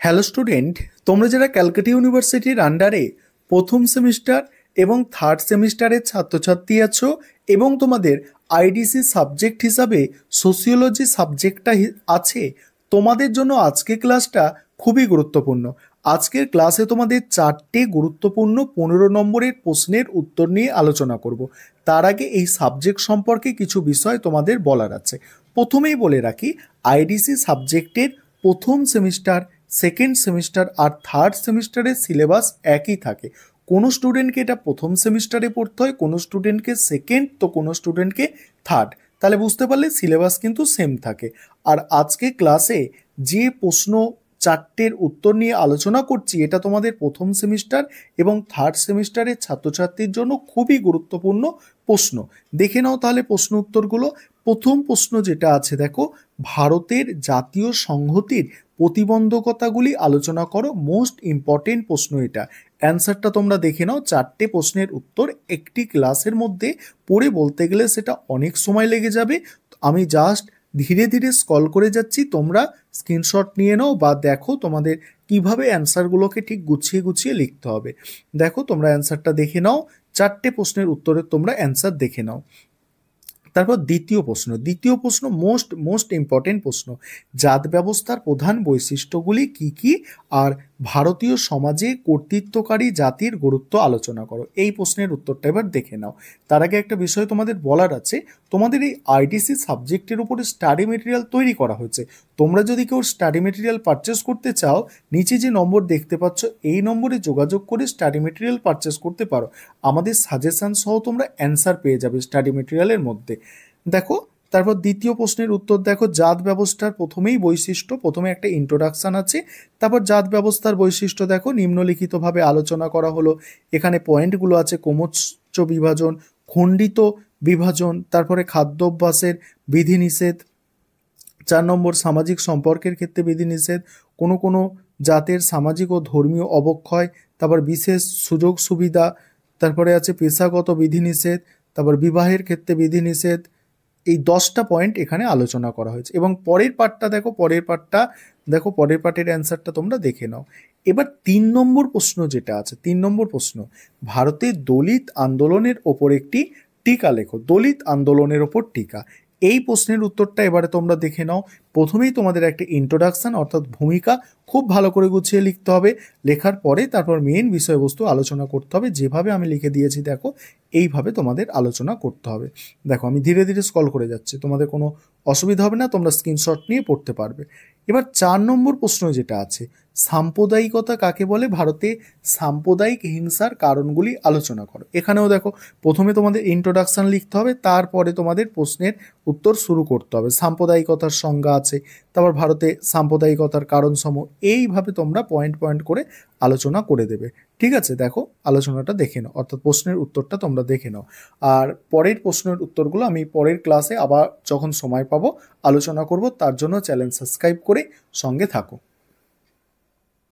Hello student, তোমরা যারা ক্যালকাটা ইউনিভার্সিটির আন্ডারে প্রথম সেমিস্টার এবং থার্ড সেমিস্টারের ছাত্রছাত্রী আছো এবং তোমাদের আইডিসি সাবজেক্ট হিসাবে সোশিওলজি সাবজেক্টটা আছে, তোমাদের জন্য আজকের ক্লাসটা খুবই গুরুত্বপূর্ণ। আজকের ক্লাসে তোমাদের 4টে গুরুত্বপূর্ণ 15 নম্বরের প্রশ্নের উত্তর নিয়ে আলোচনা করব। তার আগে এই সাবজেক্ট সম্পর্কে কিছু বিষয় তোমাদের বলার আছে। প্রথমেই বলে রাখি, আইডিসি সাবজেক্টের প্রথম সেমিস্টার, সেকেন্ড সেমিস্টার আর থার্ড সেমিস্টারের সিলেবাস একই থাকে। কোনো স্টুডেন্টকে এটা প্রথম সেমিস্টারে পড়তে হয়, কোনো স্টুডেন্টকে সেকেন্ড, তো কোনো স্টুডেন্টকে থার্ড। তাহলে বুঝতে পারলে সিলেবাস কিন্তু সেম থাকে। আর আজকে ক্লাসে যে প্রশ্ন 4টের উত্তর নিয়ে আলোচনা করছি, এটা তোমাদের প্রথম সেমিস্টার এবং থার্ড সেমিস্টারের ছাত্রছাত্রীর জন্য খুবই গুরুত্বপূর্ণ প্রশ্ন। দেখে নাও তাহলে প্রশ্ন উত্তরগুলো। প্রথম প্রশ্ন যেটা আছে দেখো, ভারতের জাতীয় সংহতির প্রতিবন্ধকতাগুলি আলোচনা করো। মোস্ট ইম্পর্টেন্ট প্রশ্ন এটা। অ্যান্সারটা তোমরা দেখে নাও। 4টে প্রশ্নের উত্তর একটি ক্লাসের মধ্যে পড়ে বলতে গেলে সেটা অনেক সময় লেগে যাবে। আমি জাস্ট ধীরে ধীরে স্ক্রল করে যাচ্ছি, তোমরা স্ক্রিনশট নিয়ে নাও বা দেখো তোমাদের কিভাবে অ্যান্সারগুলোকে ঠিক গুছিয়ে গুছিয়ে লিখতে হবে। দেখো তোমরা অ্যান্সারটা দেখে নাও। 4টে প্রশ্নের উত্তরের তোমরা অ্যান্সার দেখে নাও। তারপর দ্বিতীয় প্রশ্ন মোস্ট ইম্পর্টেন্ট প্রশ্ন। জাত ব্যবস্থার প্রধান বৈশিষ্ট্যগুলি কি কি, আর ভারতীয় সমাজে কর্তৃত্বকারী জাতির গুরুত্ব আলোচনা করো। এই প্রশ্নের উত্তরটা এবার দেখে নাও। তার আগে একটা বিষয় তোমাদের বলার আছে, তোমাদের এই আইডিসি সাবজেক্টের উপরে স্টাডি মেটেরিয়াল তৈরি করা হয়েছে। তোমরা যদি কেউ স্টাডি মেটেরিয়াল পারচেস করতে চাও, নিচে যে নম্বর দেখতে পাচ্ছ এই নম্বরে যোগাযোগ করে স্টাডি মেটেরিয়াল পারচেস করতে পারো। আমাদের সাজেশন সহ তোমরা অ্যান্সার পেয়ে যাবে স্টাডি মেটেরিয়ালের মধ্যে। দেখো তারপর দ্বিতীয় প্রশ্নের উত্তর দেখো, জাত ব্যবস্থার প্রথমেই বৈশিষ্ট্য, প্রথমে একটা ইন্ট্রোডাকশন আছে, তারপর জাত ব্যবস্থার বৈশিষ্ট্য দেখো নিম্নলিখিতভাবে আলোচনা করা হলো। এখানে পয়েন্টগুলো আছে: ক্রমোচ্চ বিভাজন, খণ্ডিত বিভাজন, তারপরে খাদ্যাভ্যাসের বিধিনিষেধ, 4 নম্বর সামাজিক সম্পর্কের ক্ষেত্রে বিধিনিষেধ, কোনো কোনো জাতের সামাজিক ও ধর্মীয় অবক্ষয়, তারপর বিশেষ সুযোগ সুবিধা, তারপরে আছে পেশাগত বিধিনিষেধ, তারপর বিবাহের ক্ষেত্রে বিধিনিষেধ। এই 10টা পয়েন্ট এখানে আলোচনা করা হয়েছে। এবং পরের পার্টটা দেখো, পরের পার্টের অ্যান্সারটা তোমরা দেখে নাও। এবার 3 নম্বর প্রশ্ন যেটা আছে, 3 নম্বর প্রশ্ন, ভারতের দলিত আন্দোলনের ওপর একটি টিকা লেখো। দলিত আন্দোলনের ওপর টিকা, এই প্রশ্নের উত্তরটা এবারে তোমরা দেখে নাও। প্রথমেই তোমাদের একটা ইন্ট্রোডাকশন অর্থাৎ ভূমিকা খুব ভালো করে গুছিয়ে লিখতে হবে। লেখার পরে তারপর মেইন বিষয়বস্তু আলোচনা করতে হবে। যেভাবে আমি লিখে দিয়েছি দেখো, এইভাবে তোমাদের আলোচনা করতে হবে। দেখো আমি ধীরে ধীরে স্ক্রল করে যাচ্ছি, তোমাদের কোনো অসুবিধা হবে না, তোমরা স্ক্রিনশট নিয়ে পড়তে পারবে। এবার 4 নম্বর প্রশ্ন যেটা আছে, সাম্প্রদায়িকতা কাকে বলে, ভারতে সাম্প্রদায়িক হিংসার কারণগুলি আলোচনা করো। এখানেও দেখো প্রথমে তোমাদের ইন্ট্রোডাকশন লিখতে হবে, তারপরে তোমাদের প্রশ্নের উত্তর শুরু করতে হবে। সাম্প্রদায়িকতার সংজ্ঞা আছে, তারপর ভারতে সাম্প্রদায়িকতার কারণসমূহ, এইভাবে তোমরা পয়েন্ট পয়েন্ট করে আলোচনা করে দেবে। ঠিক আছে, দেখো আলোচনাটা দেখে নাও, অর্থাৎ প্রশ্নের উত্তরটা তোমরা দেখে নাও। আর পরের প্রশ্নের উত্তরগুলো আমি পরের ক্লাসে আবার যখন সময় পাবো আলোচনা করব। তার জন্য চ্যানেল সাবস্ক্রাইব করে সঙ্গে থাকো।